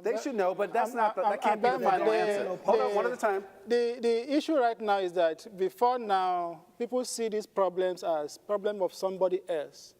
They should know, but that's that can't be the final answer. Hold on, one at a time. The issue right now is that before now, people see these problems as problem of somebody else.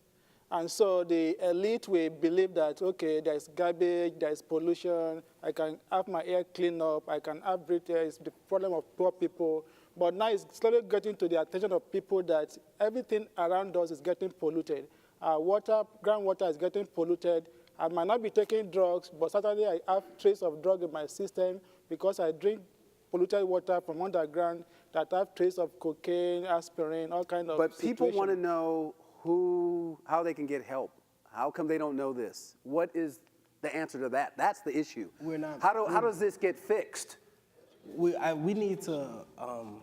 And so the elite will believe that, okay, there's garbage, there's pollution, I can have my air cleaned up, I can have breathe air, it's the problem of poor people. But now it's slowly getting to the attention of people that everything around us is getting polluted. Our water, groundwater is getting polluted. I might not be taking drugs, but certainly I have trace of drug in my system because I drink polluted water from underground that have trace of cocaine, aspirin, all kind of But people want to know how they can get help. How come they don't know this? What is the answer to that? That's the issue. How does this get fixed? We need to,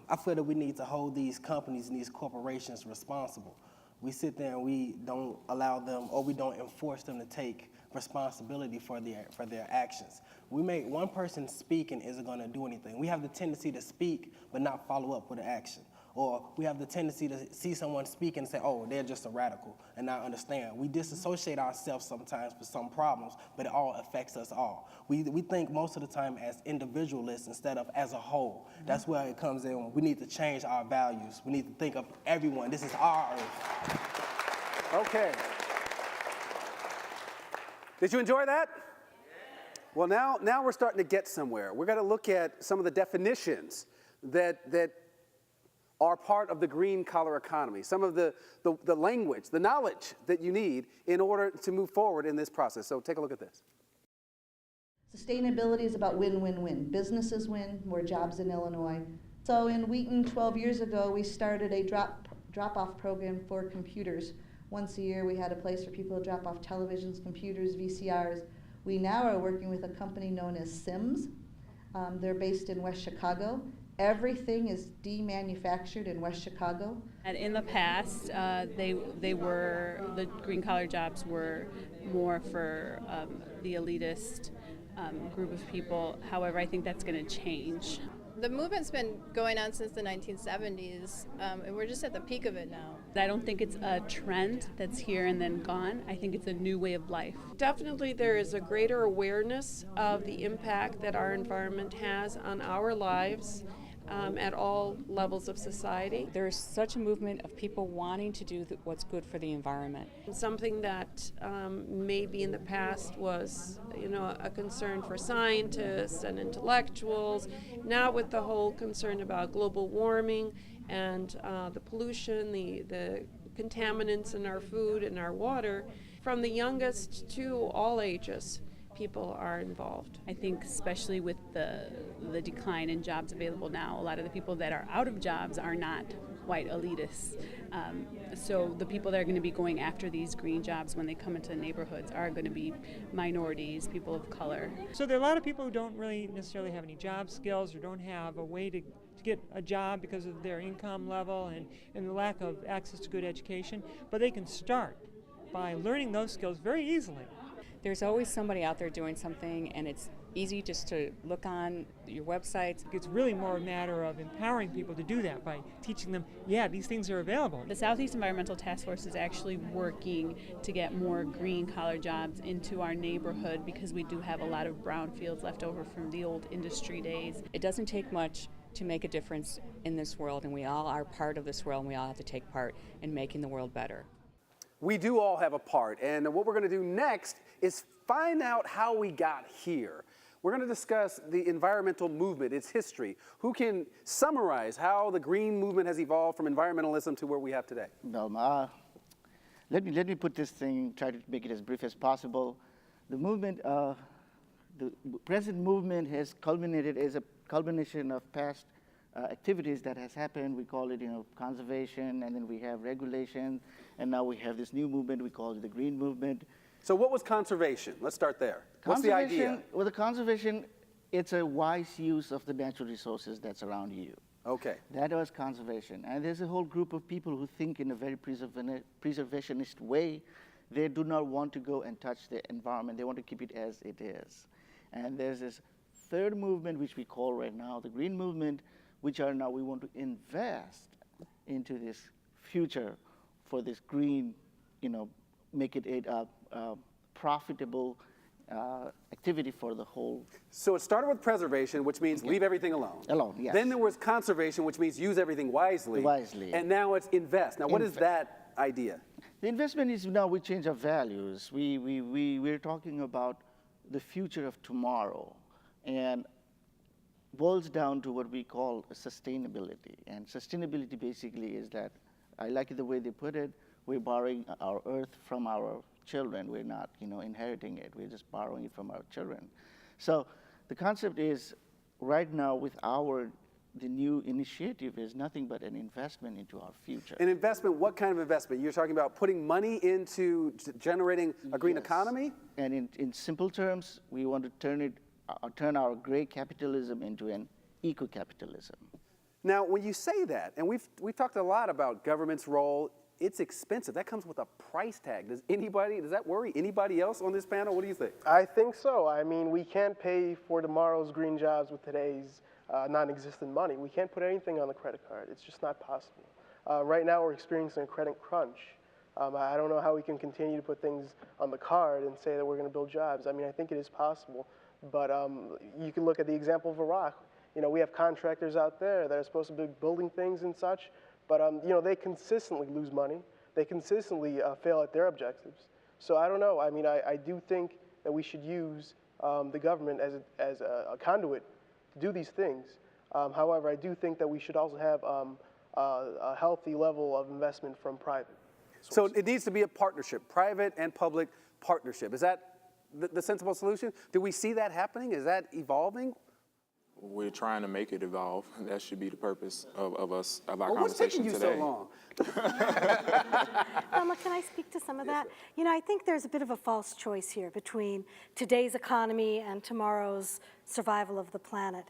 I feel that we need to hold these companies and these corporations responsible. We sit there and we don't allow them, or we don't enforce them to take responsibility for their actions. One person speaking isn't going to do anything. We have the tendency to speak but not follow up with an action. Or we have the tendency to see someone speak and say, oh, they're just a radical, and not understand. We disassociate ourselves sometimes with some problems, but it all affects us all. We think most of the time as individualists instead of as a whole. That's where it comes in. We need to change our values. We need to think of everyone. This is our earth. Okay. Did you enjoy that? Well, now we're starting to get somewhere. We're going to look at some of the definitions that are part of the green collar economy, some of the language, the knowledge that you need in order to move forward in this process. So take a look at this. Sustainability is about win-win-win. Businesses win, more jobs in Illinois. So in Wheaton 12 years ago, we started a drop-off program for computers. Once a year, we had a place for people to drop off televisions, computers, VCRs. We now are working with a company known as Sims. They're based in West Chicago. Everything is demanufactured in West Chicago. And in the past, the green collar jobs were more for the elitist group of people. However, I think that's going to change. The movement's been going on since the 1970s, and we're just at the peak of it now. I don't think it's a trend that's here and then gone. I think it's a new way of life. Definitely there is a greater awareness of the impact that our environment has on our lives at all levels of society. There's such a movement of people wanting to do what's good for the environment. Something that maybe in the past was, a concern for scientists and intellectuals. Now with the whole concern about global warming and the pollution, the contaminants in our food and our water, from the youngest to all ages, people are involved. I think especially with the decline in jobs available now, a lot of the people that are out of jobs are not white elitists. So the people that are going to be going after these green jobs when they come into neighborhoods are going to be minorities, people of color. So there are a lot of people who don't really necessarily have any job skills or don't have a way to get a job because of their income level and the lack of access to good education, but they can start by learning those skills very easily. There's always somebody out there doing something, and it's easy just to look on your websites. It's really more a matter of empowering people to do that by teaching them, yeah, these things are available. The Southeast Environmental Task Force is actually working to get more green collar jobs into our neighborhood because we do have a lot of brownfields left over from the old industry days. It doesn't take much to make a difference in this world, and we all are part of this world, and we all have to take part in making the world better. We do all have a part, and what we're going to do next is find out how we got here. We're going to discuss the environmental movement, its history. Who can summarize how the green movement has evolved from environmentalism to where we have today? Well, let me put this thing, try to make it as brief as possible. The movement, the present movement has culminated as a culmination of past activities that has happened. We call it, conservation, and then we have regulation, and now we have this new movement. We call it the green movement. So what was conservation? Let's start there. What's the idea? Well, the conservation, it's a wise use of the natural resources that's around you. Okay. That was conservation. And there's a whole group of people who think in a very preservationist way. They do not want to go and touch the environment. They want to keep it as it is. And there's this third movement, which we call right now the green movement, which are now we want to invest into this future for this green, make it a profitable activity for the whole. So it started with preservation, which means leave everything alone. Alone, yes. Then there was conservation, which means use everything wisely. Wisely. And now it's invest. Now, what is that idea? The investment is now we change our values. We're talking about the future of tomorrow, and boils down to what we call sustainability. And sustainability basically is that, I like the way they put it, we're borrowing our earth from our children. We're not, inheriting it. We're just borrowing it from our children. So the concept is, right now with the new initiative is nothing but an investment into our future. An investment, what kind of investment? You're talking about putting money into generating a green economy? And in simple terms, we want to turn our gray capitalism into an eco-capitalism. Now, when you say that, and we've talked a lot about government's role, it's expensive. That comes with a price tag. Does that worry anybody else on this panel? What do you think? I think so. I mean, we can't pay for tomorrow's green jobs with today's non-existent money. We can't put anything on the credit card. It's just not possible. Right now, we're experiencing a credit crunch. I don't know how we can continue to put things on the card and say that we're going to build jobs. I mean, I think it is possible, but you can look at the example of Iraq. We have contractors out there that are supposed to be building things and such, but they consistently lose money. They consistently fail at their objectives. So I don't know. I mean, I do think that we should use the government as a conduit to do these things. However, I do think that we should also have a healthy level of investment from private sources. So it needs to be a partnership, private and public partnership. Is that the sensible solution? Do we see that happening? Is that evolving? We're trying to make it evolve. That should be the purpose of our What's conversation taking you today. so long? Thelma, can I speak to some of that? I think there's a bit of a false choice here between today's economy and tomorrow's survival of the planet.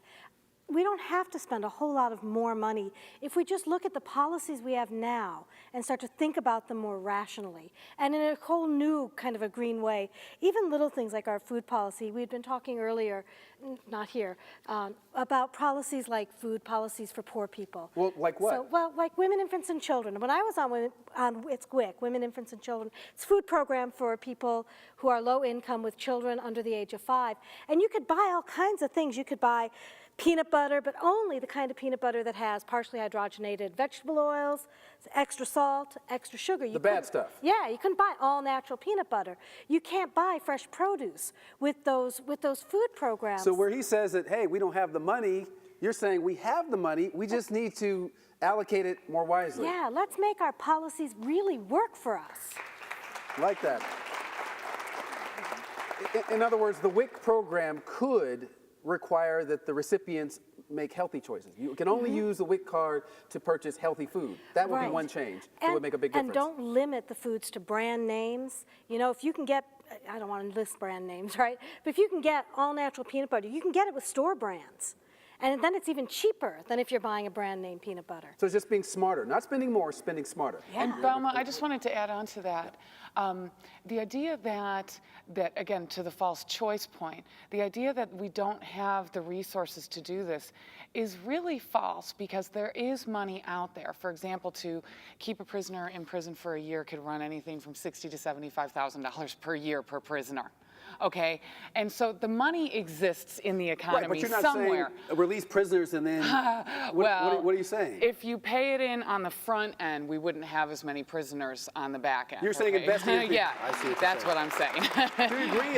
We don't have to spend a whole lot of more money if we just look at the policies we have now and start to think about them more rationally and in a whole new kind of a green way. Even little things like our food policy. We'd been talking earlier, not here, about policies like food policies for poor people. Well, like what? So, like women, infants, and children. When I was on it's WIC, Women, Infants, and Children, it's a food program for people who are low income with children under the age of 5. And you could buy all kinds of things. You could buy peanut butter, but only the kind of peanut butter that has partially hydrogenated vegetable oils, extra salt, extra sugar. The bad stuff. Yeah, you couldn't buy all natural peanut butter. You can't buy fresh produce with those food programs. So where he says that, hey, we don't have the money, you're saying we have the money, we just need to allocate it more wisely. Yeah, let's make our policies really work for us. Like that. In other words, the WIC program could require that the recipients make healthy choices. You can only use the WIC card to purchase healthy food. That would be one change. It would make a big difference. And don't limit the foods to brand names. If you can get, I don't want to list brand names, right? But if you can get all natural peanut butter, you can get it with store brands. And then it's even cheaper than if you're buying a brand name peanut butter. So it's just being smarter, not spending more, spending smarter. Yeah. And Thelma, I just wanted to add on to that. The idea that, again, to the false choice point, the idea that we don't have the resources to do this is really false because there is money out there. For example, to keep a prisoner in prison for a year could run anything from $60,000 to $75,000 per year per prisoner. Okay, and so the money exists in the economy but you're not somewhere. saying release prisoners and then, what are you saying? If you pay it in on the front end, we wouldn't have as many prisoners on the back end. You're saying investing in people. Yeah, I see that's what I'm saying. Do you agree?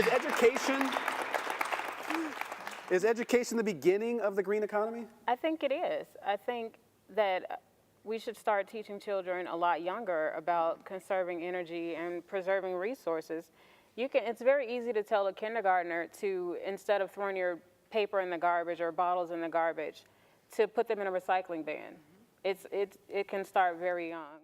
Is education the beginning of the green economy? I think it is. I think that we should start teaching children a lot younger about conserving energy and preserving resources. It's very easy to tell a kindergartner to, instead of throwing your paper in the garbage or bottles in the garbage, to put them in a recycling bin. It can start very young.